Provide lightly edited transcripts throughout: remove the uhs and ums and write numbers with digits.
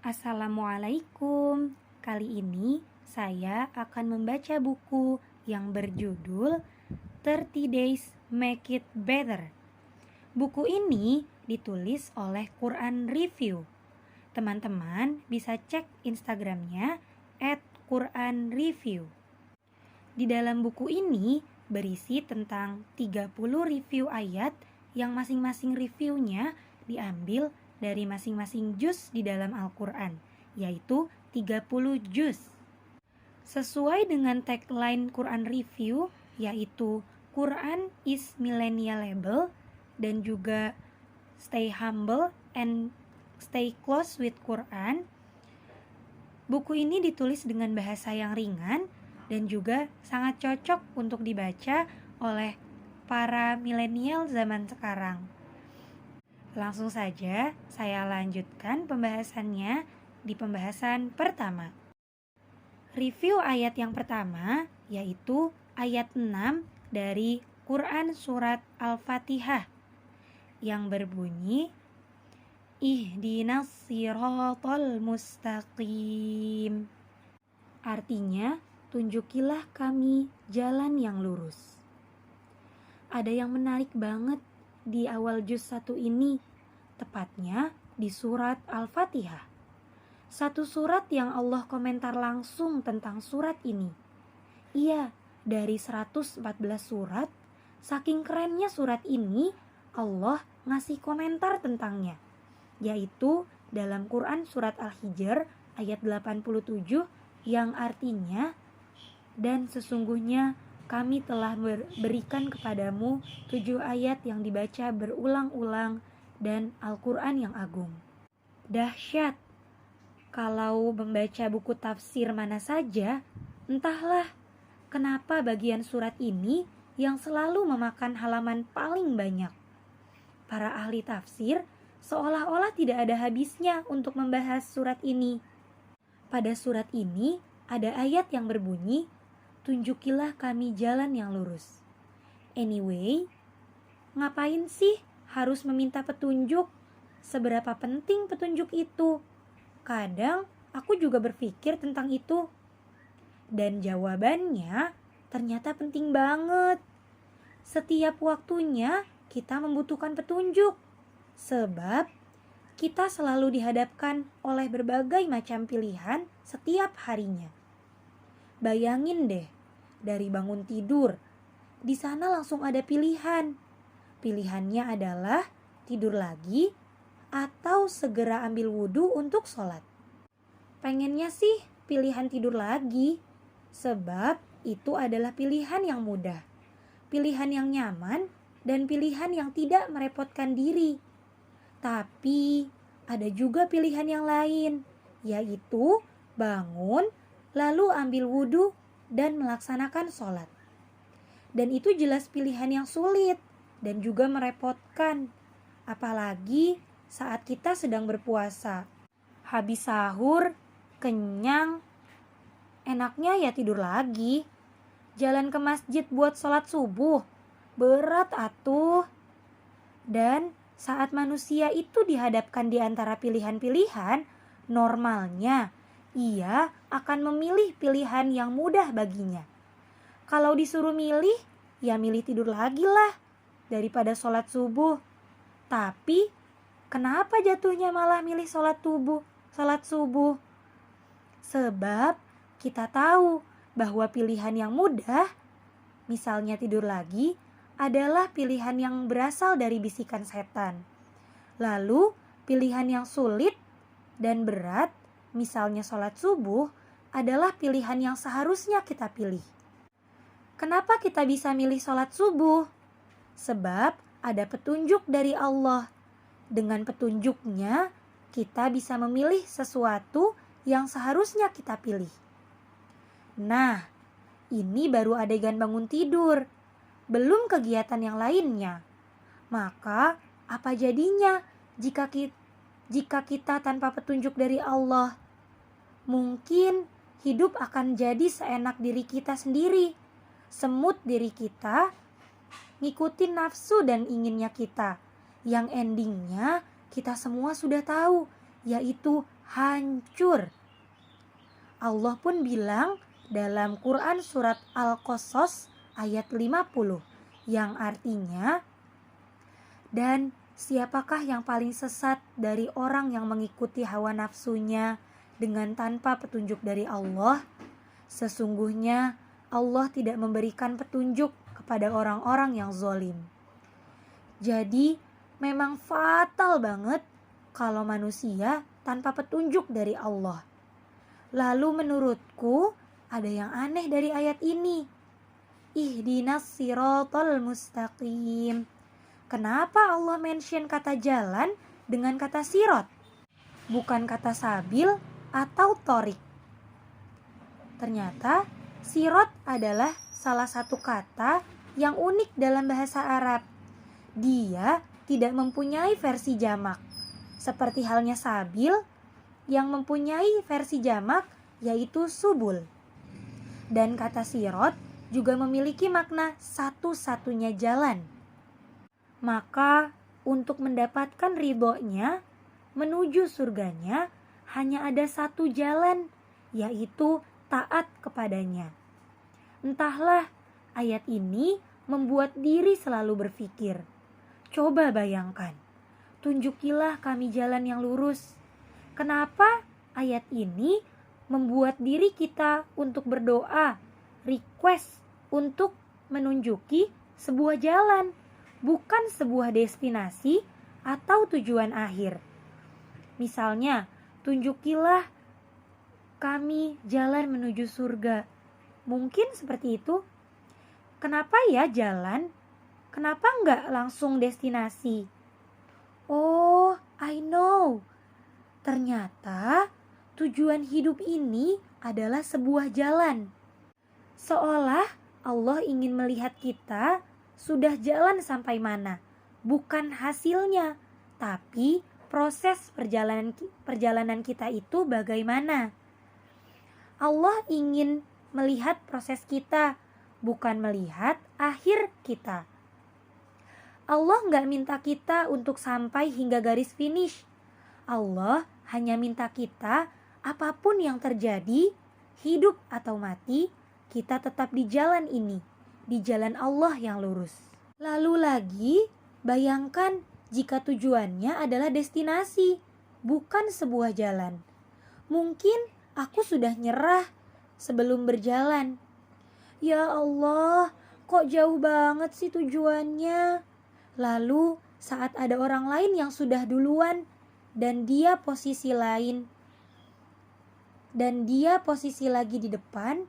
Assalamualaikum. Kali ini saya akan membaca buku yang berjudul 30 Days Make It Better. Buku ini ditulis oleh Quran Review. Teman-teman bisa cek Instagramnya @quranreview. Di dalam buku ini berisi tentang 30 review ayat yang masing-masing reviewnya diambil dari masing-masing juz di dalam Al-Quran, yaitu 30 juz. Sesuai dengan tagline Quran Review, yaitu Quran is millennialable dan juga stay humble and stay close with Quran. Buku ini ditulis dengan bahasa yang ringan dan juga sangat cocok untuk dibaca oleh para milenial zaman sekarang. Langsung saja saya lanjutkan pembahasannya di pembahasan pertama. Review ayat yang pertama yaitu ayat 6 dari Quran Surat Al-Fatihah yang berbunyi Ihdinas siratal mustaqim. Artinya, tunjukilah kami jalan yang lurus. Ada yang menarik banget di awal juz 1 ini, tepatnya di surat Al-Fatihah. Satu surat yang Allah komentar langsung tentang surat ini. Iya, dari 114 surat, saking kerennya surat ini, Allah ngasih komentar tentangnya, yaitu dalam Quran surat Al-Hijr ayat 87 yang artinya, dan sesungguhnya kami telah berikan kepadamu 7 ayat yang dibaca berulang-ulang dan Al-Quran yang agung. Dahsyat. Kalau membaca buku tafsir mana saja, entahlah kenapa bagian surat ini yang selalu memakan halaman paling banyak. Para ahli tafsir seolah-olah tidak ada habisnya untuk membahas surat ini. Pada surat ini ada ayat yang berbunyi, tunjukilah kami jalan yang lurus. Anyway, ngapain sih harus meminta petunjuk? Seberapa penting petunjuk itu? Kadang aku juga berpikir tentang itu. Dan jawabannya ternyata penting banget. Setiap waktunya kita membutuhkan petunjuk. Sebab kita selalu dihadapkan oleh berbagai macam pilihan setiap harinya. Bayangin deh, dari bangun tidur, di sana langsung ada pilihan. Pilihannya adalah tidur lagi atau segera ambil wudhu untuk sholat. Pengennya sih pilihan tidur lagi, sebab itu adalah pilihan yang mudah, pilihan yang nyaman, dan pilihan yang tidak merepotkan diri. Tapi ada juga pilihan yang lain, yaitu bangun, lalu ambil wudhu, dan melaksanakan sholat. Dan itu jelas pilihan yang sulit dan juga merepotkan. Apalagi saat kita sedang berpuasa. Habis sahur, kenyang, enaknya ya tidur lagi. Jalan ke masjid buat sholat subuh, berat atuh. Dan saat manusia itu dihadapkan di antara pilihan-pilihan, normalnya ia akan memilih pilihan yang mudah baginya. Kalau disuruh milih, ya milih tidur lagi lah daripada sholat subuh. Tapi kenapa jatuhnya malah milih sholat subuh? Sebab kita tahu bahwa pilihan yang mudah, misalnya tidur lagi, adalah pilihan yang berasal dari bisikan setan. Lalu pilihan yang sulit dan berat, misalnya sholat subuh, adalah pilihan yang seharusnya kita pilih. Kenapa kita bisa milih sholat subuh? Sebab ada petunjuk dari Allah. Dengan petunjuknya, kita bisa memilih sesuatu yang seharusnya kita pilih. Nah, ini baru adegan bangun tidur, belum kegiatan yang lainnya. Maka, apa jadinya jika kita tanpa petunjuk dari Allah? Mungkin hidup akan jadi seenak diri kita sendiri, semut diri kita, ngikutin nafsu dan inginnya kita, yang endingnya kita semua sudah tahu, yaitu hancur. Allah pun bilang dalam Quran surat Al-Qasas ayat 50 yang artinya, dan siapakah yang paling sesat dari orang yang mengikuti hawa nafsunya dengan tanpa petunjuk dari Allah? Sesungguhnya Allah tidak memberikan petunjuk kepada orang-orang yang zalim. Jadi memang fatal banget kalau manusia tanpa petunjuk dari Allah. Lalu menurutku ada yang aneh dari ayat ini. Ihdinas siratal mustaqim. Kenapa Allah mention kata jalan dengan kata sirat? Bukan kata sabil atau torik. Ternyata sirat adalah salah satu kata yang unik dalam bahasa Arab. Dia tidak mempunyai versi jamak, seperti halnya sabil yang mempunyai versi jamak yaitu subul. Dan kata sirat juga memiliki makna satu-satunya jalan. Maka untuk mendapatkan ridhonya, menuju surganya, hanya ada satu jalan, yaitu taat kepadanya. Entahlah, ayat ini membuat diri selalu berpikir. Coba bayangkan, tunjukilah kami jalan yang lurus. Kenapa ayat ini membuat diri kita untuk berdoa, request untuk menunjuki sebuah jalan, bukan sebuah destinasi atau tujuan akhir. Misalnya, tunjukilah kami jalan menuju surga. Mungkin seperti itu. Kenapa ya jalan? Kenapa enggak langsung destinasi? Oh, I know. Ternyata tujuan hidup ini adalah sebuah jalan. Seolah Allah ingin melihat kita sudah jalan sampai mana. Bukan hasilnya, tapi proses perjalanan kita itu bagaimana. Allah ingin melihat proses kita, bukan melihat akhir kita. Allah nggak minta kita untuk sampai hingga garis finish. Allah hanya minta kita, apapun yang terjadi, hidup atau mati, kita tetap di jalan ini, di jalan Allah yang lurus. Lalu lagi, bayangkan jika tujuannya adalah destinasi, bukan sebuah jalan. Mungkin aku sudah nyerah sebelum berjalan. Ya Allah, kok jauh banget sih tujuannya? Lalu saat ada orang lain yang sudah duluan dan dia posisi lagi di depan,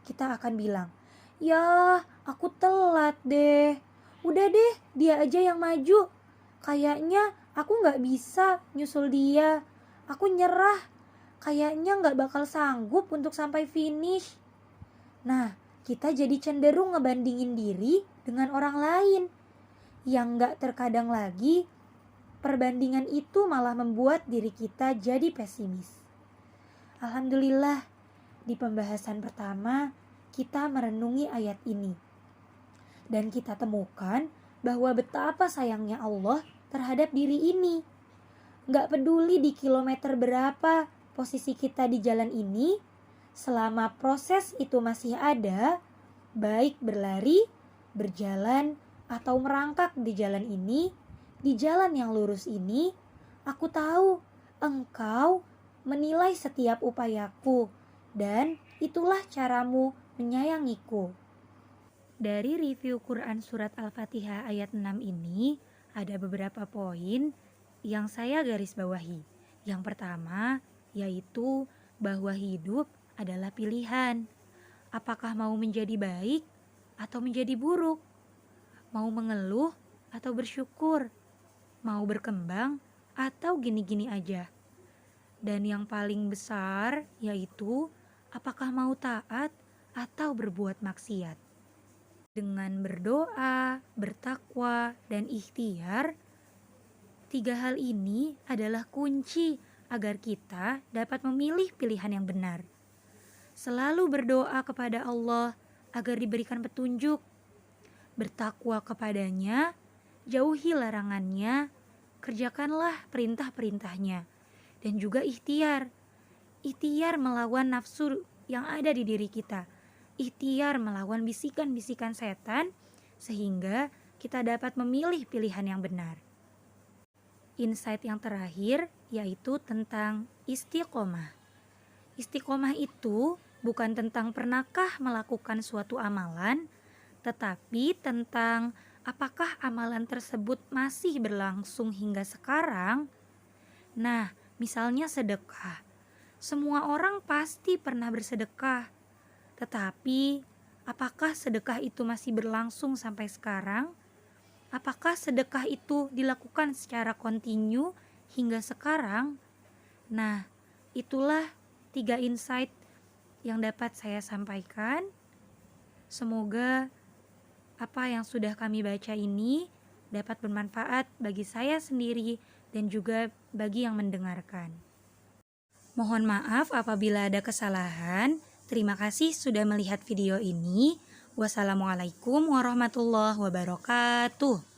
kita akan bilang, "Ya, aku telat deh. Udah deh, dia aja yang maju. Kayaknya aku gak bisa nyusul dia. Aku nyerah. Kayaknya gak bakal sanggup untuk sampai finish." Nah, kita jadi cenderung ngebandingin diri dengan orang lain. Yang gak terkadang lagi, perbandingan itu malah membuat diri kita jadi pesimis. Alhamdulillah, di pembahasan pertama, kita merenungi ayat ini. Dan kita temukan bahwa betapa sayangnya Allah terhadap diri ini. Gak peduli di kilometer berapa posisi kita di jalan ini, selama proses itu masih ada, baik berlari, berjalan, atau merangkak di jalan ini, di jalan yang lurus ini, aku tahu Engkau menilai setiap upayaku, dan itulah caramu menyayangiku. Dari review Quran Surat Al-Fatihah ayat 6 ini, ada beberapa poin yang saya garis bawahi. Yang pertama, yaitu bahwa hidup adalah pilihan. Apakah mau menjadi baik atau menjadi buruk? Mau mengeluh atau bersyukur? Mau berkembang atau gini-gini aja? Dan yang paling besar yaitu apakah mau taat atau berbuat maksiat? Dengan berdoa, bertakwa, dan ikhtiar, 3 hal ini adalah kunci agar kita dapat memilih pilihan yang benar. Selalu berdoa kepada Allah agar diberikan petunjuk. Bertakwa kepadanya, jauhi larangannya, kerjakanlah perintah-perintahnya. dan juga ikhtiar. Ikhtiar melawan nafsu yang ada di diri kita. Ikhtiar melawan bisikan-bisikan setan sehingga kita dapat memilih pilihan yang benar. Insight yang terakhir yaitu tentang istiqomah. Istiqomah itu bukan tentang pernahkah melakukan suatu amalan, tetapi tentang apakah amalan tersebut masih berlangsung hingga sekarang. Nah, misalnya sedekah. Semua orang pasti pernah bersedekah, tetapi apakah sedekah itu masih berlangsung sampai sekarang? Apakah sedekah itu dilakukan secara kontinu hingga sekarang? Nah, itulah 3 insight yang dapat saya sampaikan. Semoga apa yang sudah kami baca ini dapat bermanfaat bagi saya sendiri dan juga bagi yang mendengarkan. Mohon maaf apabila ada kesalahan. Terima kasih sudah melihat video ini. Wassalamualaikum warahmatullahi wabarakatuh.